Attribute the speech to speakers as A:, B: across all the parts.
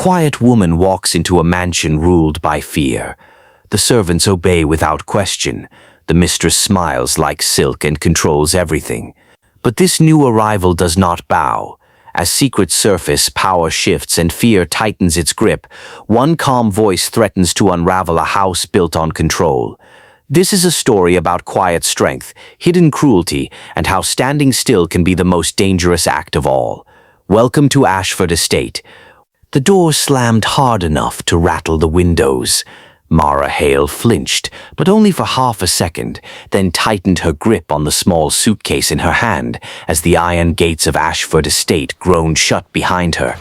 A: quiet woman walks into a mansion ruled by fear. The servants obey without question. The mistress smiles like silk and controls everything. But this new arrival does not bow. As secrets surface, power shifts and fear tightens its grip. One calm voice threatens to unravel a house built on control. This is a story about quiet strength, hidden cruelty, and how standing still can be the most dangerous act of all. Welcome to Ashford Estate. The door slammed hard enough to rattle the windows. Mara Hale flinched, but only for half a second, then tightened her grip on the small suitcase in her hand as the iron gates of Ashford Estate groaned shut behind her.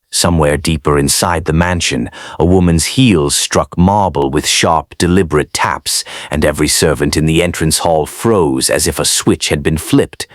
A: Somewhere deeper inside the mansion, a woman's heels struck marble with sharp, deliberate taps, and every servant in the entrance hall froze as if a switch had been flipped.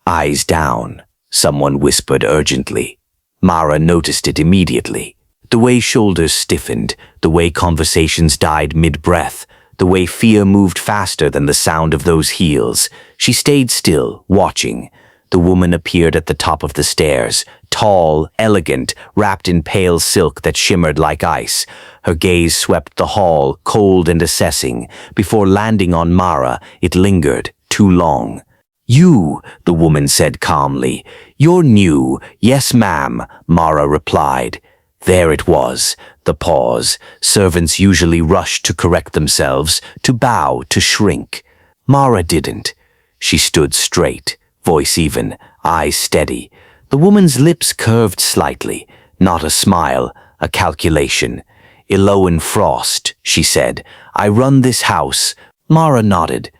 A: "Eyes down," someone whispered urgently. Mara noticed it immediately. The way shoulders stiffened, the way conversations died mid-breath, the way fear moved faster than the sound of those heels. She stayed still, watching. The woman appeared at the top of the stairs, tall, elegant, wrapped in pale silk that shimmered like ice. Her gaze swept the hall, cold and assessing. Before landing on Mara, it lingered, too long. "You," the woman said calmly. "You're new." "Yes, ma'am," Mara replied. There it was, the pause. Servants usually rushed to correct themselves, to bow, to shrink. Mara didn't. She stood straight, voice even, eyes steady. The woman's lips curved slightly, not a smile, a calculation. "Eloan Frost," she said. "I run this house." Mara nodded.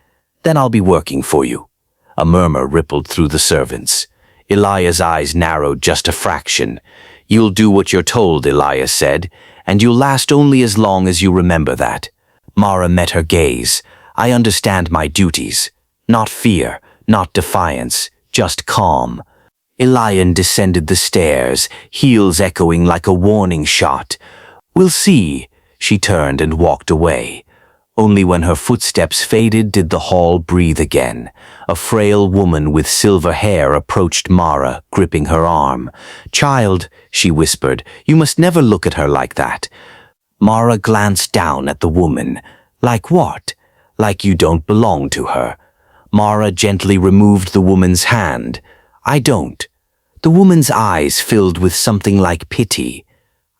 A: "Then I'll be working for you." A murmur rippled through the servants. Eliah's eyes narrowed just a fraction. "You'll do what you're told," Eliah said, "and you'll last only as long as you remember that." Mara met her gaze. "I understand my duties. Not fear, not defiance, just calm." Eliah descended the stairs, heels echoing like a warning shot. "We'll see." She turned and walked away. Only when her footsteps faded did the hall breathe again. A frail woman with silver hair approached Mara, gripping her arm. "Child," she whispered, "you must never look at her like that." Mara glanced down at the woman. "Like what?" "Like you don't belong to her." Mara gently removed the woman's hand. "I don't." The woman's eyes filled with something like pity.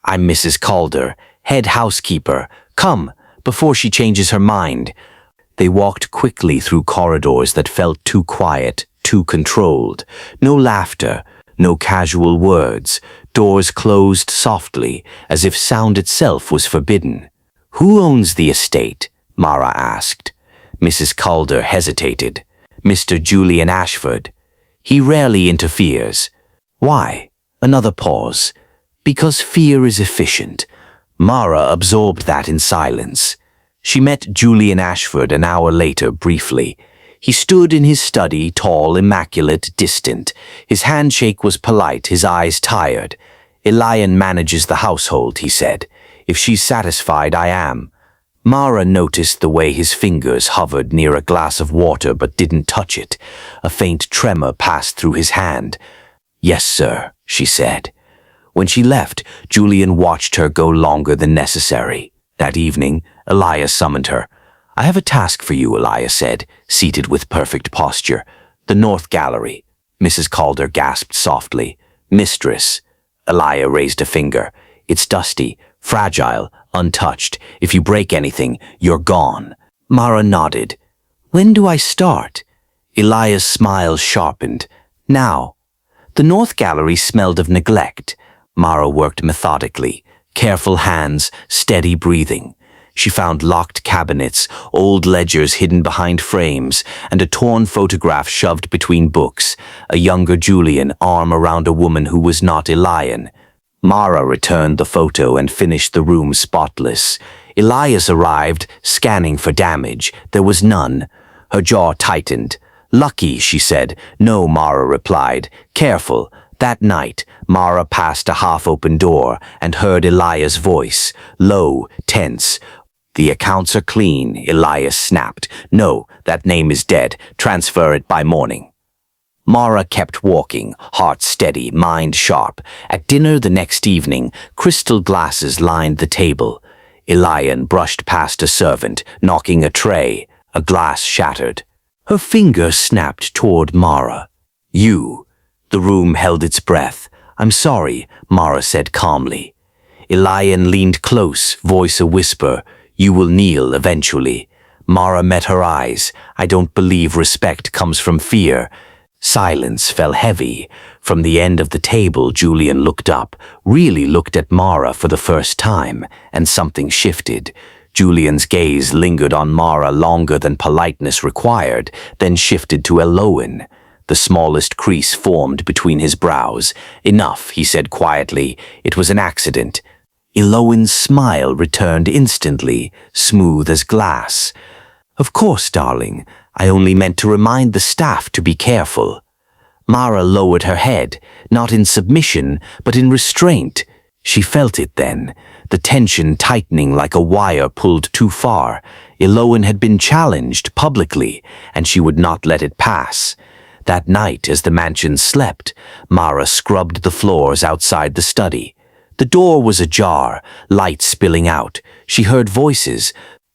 A: "I'm Mrs. Calder, head housekeeper. Come, before she changes her mind." They walked quickly through corridors that felt too quiet, too controlled. No laughter, no casual words. Doors closed softly, as if sound itself was forbidden. "Who owns the estate?" Mara asked. Mrs. Calder hesitated. "Mr. Julian Ashford. He rarely interferes." "Why?" Another pause. "Because fear is efficient." Mara absorbed that in silence. She met Julian Ashford an hour later briefly. He stood in his study, tall, immaculate, distant. His handshake was polite, his eyes tired. "Elian manages the household," he said. "If she's satisfied, I am." Mara noticed the way his fingers hovered near a glass of water but didn't touch it. A faint tremor passed through his hand. "Yes, sir," she said. When she left, Julian watched her go longer than necessary. That evening, Eliah summoned her. "I have a task for you," Eliah said, seated with perfect posture. "The North Gallery." Mrs. Calder gasped softly. "Mistress." Eliah raised a finger. "It's dusty, fragile, untouched. If you break anything, you're gone." Mara nodded. "When do I start?" Eliah's smile sharpened. "Now." The North Gallery smelled of neglect. Mara worked methodically, careful hands, steady breathing. She found locked cabinets, old ledgers hidden behind frames, and a torn photograph shoved between books, a younger Julian, arm around a woman who was not Elian. Mara returned the photo and finished the room spotless. Elias arrived, scanning for damage. There was none. Her jaw tightened. "Lucky," she said. "No," Mara replied. "Careful." That night, Mara passed a half-open door and heard Elias' voice, low, tense. "The accounts are clean," Elias snapped. "No, that name is dead. Transfer it by morning." Mara kept walking, heart steady, mind sharp. At dinner the next evening, crystal glasses lined the table. Elian brushed past a servant, knocking a tray. A glass shattered. Her finger snapped toward Mara. "You." The room held its breath. "I'm sorry," Mara said calmly. Elian leaned close, voice a whisper. "You will kneel eventually." Mara met her eyes. "I don't believe respect comes from fear." Silence fell heavy. From the end of the table, Julian looked up, really looked at Mara for the first time, and something shifted. Julian's gaze lingered on Mara longer than politeness required, then shifted to Elowen. The smallest crease formed between his brows. "Enough," he said quietly. "It was an accident." Elowen's smile returned instantly, smooth as glass. "Of course, darling. I only meant to remind the staff to be careful." Mara lowered her head, not in submission, but in restraint. She felt it then, the tension tightening like a wire pulled too far. Elowen had been challenged publicly, and she would not let it pass. That night, as the mansion slept, Mara scrubbed the floors outside the study. The door was ajar, light spilling out. She heard voices.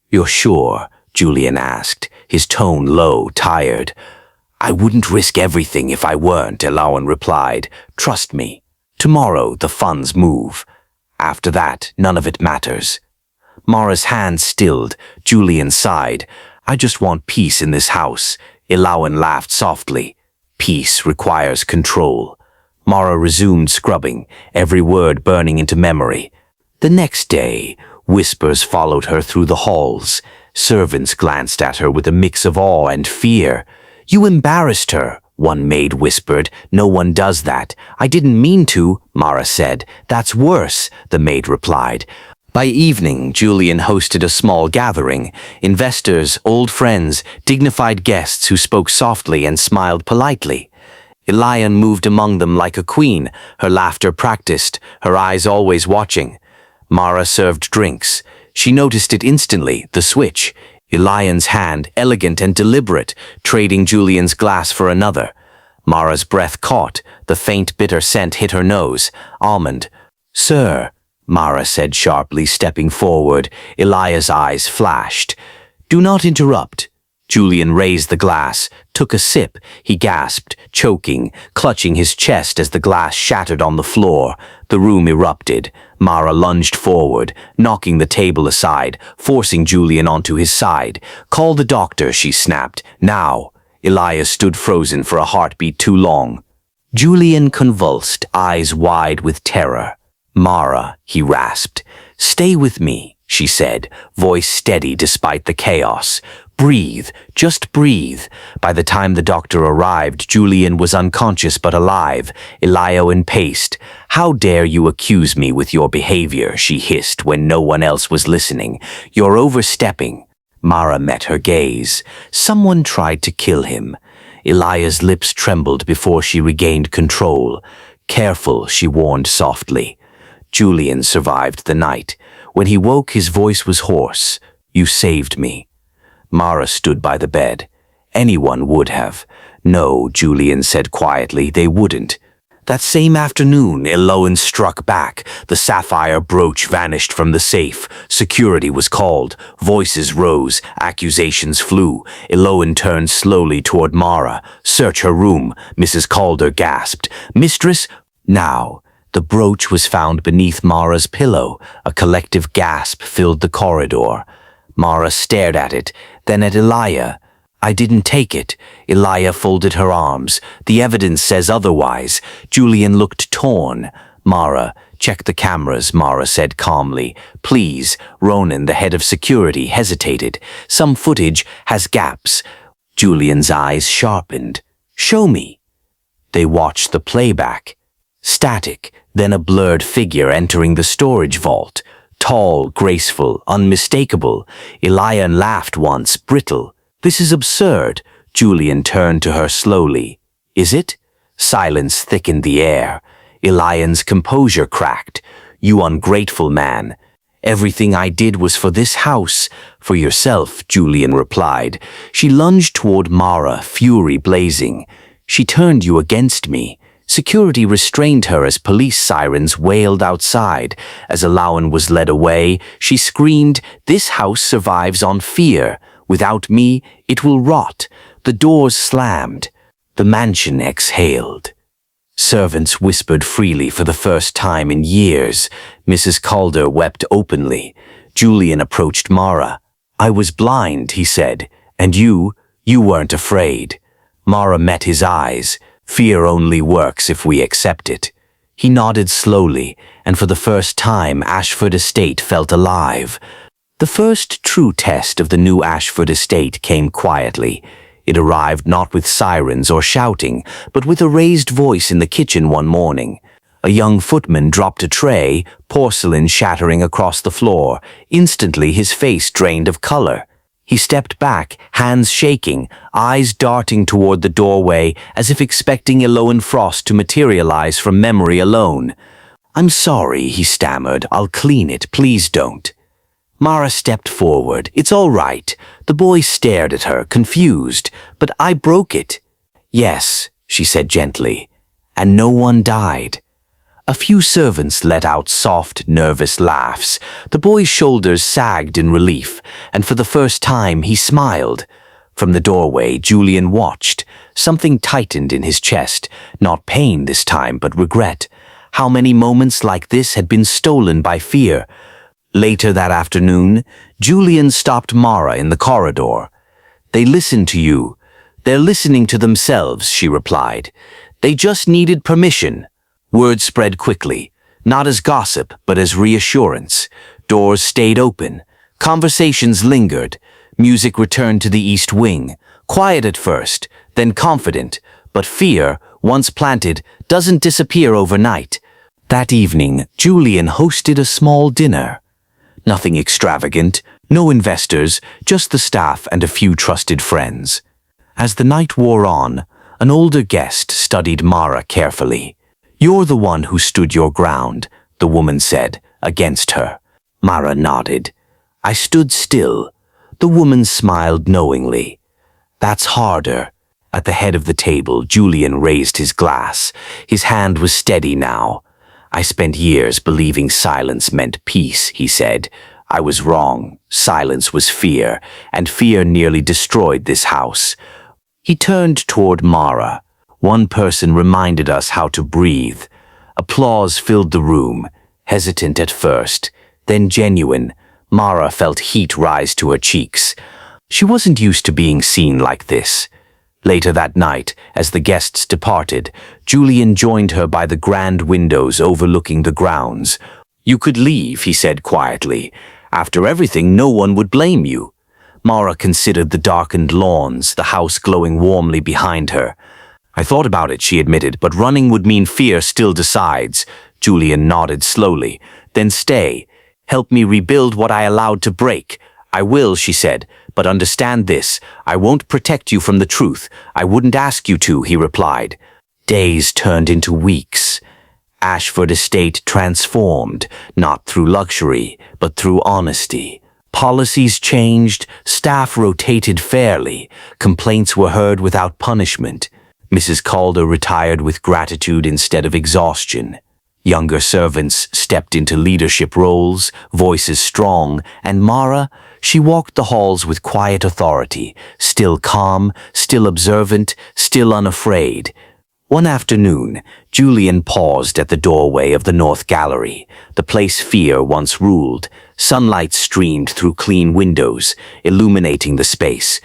A: "You're sure?" Julian asked, his tone low, tired. "I wouldn't risk everything if I weren't," Elowen replied. "Trust me. Tomorrow the funds move. After that, none of it matters." Mara's hand stilled. Julian sighed. "I just want peace in this house." Elowen laughed softly. "Peace requires control." Mara resumed scrubbing, every word burning into memory. The next day, whispers followed her through the halls. Servants glanced at her with a mix of awe and fear. "You embarrassed her," one maid whispered. "No one does that." "I didn't mean to," Mara said. "That's worse," the maid replied. By evening, Julian hosted a small gathering. Investors, old friends, dignified guests who spoke softly and smiled politely. Elian moved among them like a queen, her laughter practiced, her eyes always watching. Mara served drinks. She noticed it instantly, the switch. Elian's hand, elegant and deliberate, trading Julian's glass for another. Mara's breath caught. The faint bitter scent hit her nose. Almond. "Sir," Mara said sharply, stepping forward. Elia's eyes flashed. "Do not interrupt." Julian raised the glass, took a sip. He gasped, choking, clutching his chest as the glass shattered on the floor. The room erupted. Mara lunged forward, knocking the table aside, forcing Julian onto his side. "Call the doctor," she snapped. "Now." Elias stood frozen for a heartbeat too long. Julian convulsed, eyes wide with terror. "Mara," he rasped. "Stay with me," she said, voice steady despite the chaos. "Breathe, just breathe." By the time the doctor arrived, Julian was unconscious but alive. Elian paced. "How dare you accuse me with your behavior," she hissed when no one else was listening. "You're overstepping." Mara met her gaze. "Someone tried to kill him." Elia's lips trembled before she regained control. "Careful," she warned softly. Julian survived the night. When he woke, his voice was hoarse. "You saved me." Mara stood by the bed. "Anyone would have." "No," Julian said quietly, "they wouldn't." That same afternoon, Elowen struck back. The sapphire brooch vanished from the safe. Security was called. Voices rose. Accusations flew. Elowen turned slowly toward Mara. "Search her room," Mrs. Calder gasped. "Mistress?" Now. The brooch was found beneath Mara's pillow. A collective gasp filled the corridor. Mara stared at it, then at Elia. "I didn't take it." Elia folded her arms. "The evidence says otherwise." Julian looked torn. "Mara, check the cameras," Mara said calmly. "Please." Ronan, the head of security, hesitated. "Some footage has gaps." Julian's eyes sharpened. "Show me." They watched the playback. Static, then a blurred figure entering the storage vault. Tall, graceful, unmistakable. Elian laughed once, brittle. "This is absurd." Julian turned to her slowly. "Is it?" Silence thickened the air. Elian's composure cracked. "You ungrateful man." "Everything I did was for this house." "For yourself," Julian replied. She lunged toward Mara, fury blazing. She turned you against me. Security restrained her as police sirens wailed outside. As Alawan was led away, she screamed, "This house survives on fear. Without me, it will rot." The doors slammed. The mansion exhaled. Servants whispered freely for the first time in years. Mrs. Calder wept openly. Julian approached Mara. "I was blind," he said, "and you weren't afraid." Mara met his eyes. "Fear only works if we accept it." He nodded slowly, and for the first time Ashford Estate felt alive. The first true test of the new Ashford Estate came quietly. It arrived not with sirens or shouting, but with a raised voice in the kitchen one morning. A young footman dropped a tray, porcelain shattering across the floor. Instantly his face drained of color. He stepped back, hands shaking, eyes darting toward the doorway as if expecting Eloan Frost to materialize from memory alone. "I'm sorry," he stammered. "I'll clean it. Please don't." Mara stepped forward. "It's all right." The boy stared at her, confused. "But I broke it." "Yes," she said gently. "And no one died." A few servants let out soft, nervous laughs. The boy's shoulders sagged in relief, and for the first time he smiled. From the doorway, Julian watched. Something tightened in his chest, not pain this time, but regret. How many moments like this had been stolen by fear? Later that afternoon, Julian stopped Mara in the corridor. "They listened to you. They're listening to themselves," she replied. "They just needed permission." Word spread quickly, not as gossip, but as reassurance. Doors stayed open. Conversations lingered. Music returned to the East Wing. Quiet at first, then confident. But fear, once planted, doesn't disappear overnight. That evening, Julian hosted a small dinner. Nothing extravagant, no investors, just the staff and a few trusted friends. As the night wore on, an older guest studied Mara carefully. "You're the one who stood your ground," the woman said, against her. Mara nodded. "I stood still." The woman smiled knowingly. "That's harder." At the head of the table, Julian raised his glass. His hand was steady now. "I spent years believing silence meant peace," he said. "I was wrong. Silence was fear, and fear nearly destroyed this house." He turned toward Mara. "One person reminded us how to breathe." Applause filled the room, hesitant at first, then genuine. Mara felt heat rise to her cheeks. She wasn't used to being seen like this. Later that night, as the guests departed, Julian joined her by the grand windows overlooking the grounds. "You could leave," he said quietly. "After everything, no one would blame you." Mara considered the darkened lawns, the house glowing warmly behind her. "I thought about it," she admitted, "but running would mean fear still decides." Julian nodded slowly. "Then stay. Help me rebuild what I allowed to break." "I will," she said, "but understand this. I won't protect you from the truth. I wouldn't ask you to," he replied. Days turned into weeks. Ashford Estate transformed, not through luxury, but through honesty. Policies changed, staff rotated fairly, complaints were heard without punishment. Mrs. Calder retired with gratitude instead of exhaustion. Younger servants stepped into leadership roles, voices strong, and Mara, she walked the halls with quiet authority, still calm, still observant, still unafraid. One afternoon, Julian paused at the doorway of the North Gallery, the place fear once ruled. Sunlight streamed through clean windows, illuminating the space.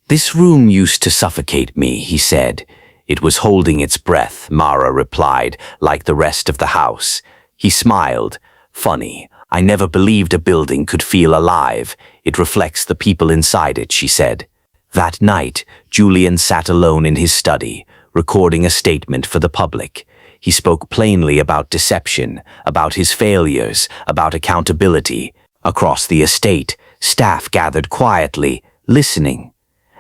A: "This room used to suffocate me," he said. "It was holding its breath," Mara replied, "like the rest of the house." He smiled. "Funny, I never believed a building could feel alive. It reflects the people inside it," she said. That night, Julian sat alone in his study, recording a statement for the public. He spoke plainly about deception, about his failures, about accountability. Across the estate, staff gathered quietly, listening.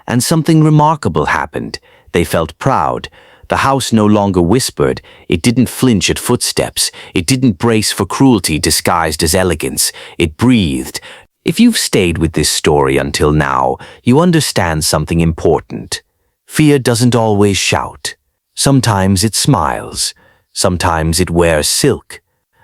A: And something remarkable happened. They felt proud. The house no longer whispered. It didn't flinch at footsteps. It didn't brace for cruelty disguised as elegance. It breathed. If you've stayed with this story until now, you understand something important. Fear doesn't always shout. Sometimes it smiles, sometimes it wears silk,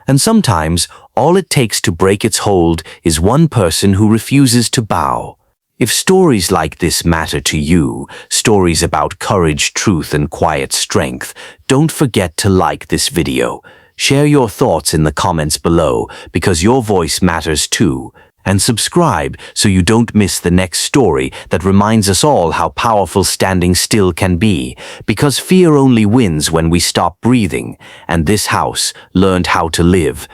A: and sometimes all it takes to break its hold is one person who refuses to bow. If stories like this matter to you, stories about courage, truth, and quiet strength, don't forget to like this video. Share your thoughts in the comments below because your voice matters too. And subscribe so you don't miss the next story that reminds us all how powerful standing still can be, because fear only wins when we stop breathing, and this house learned how to live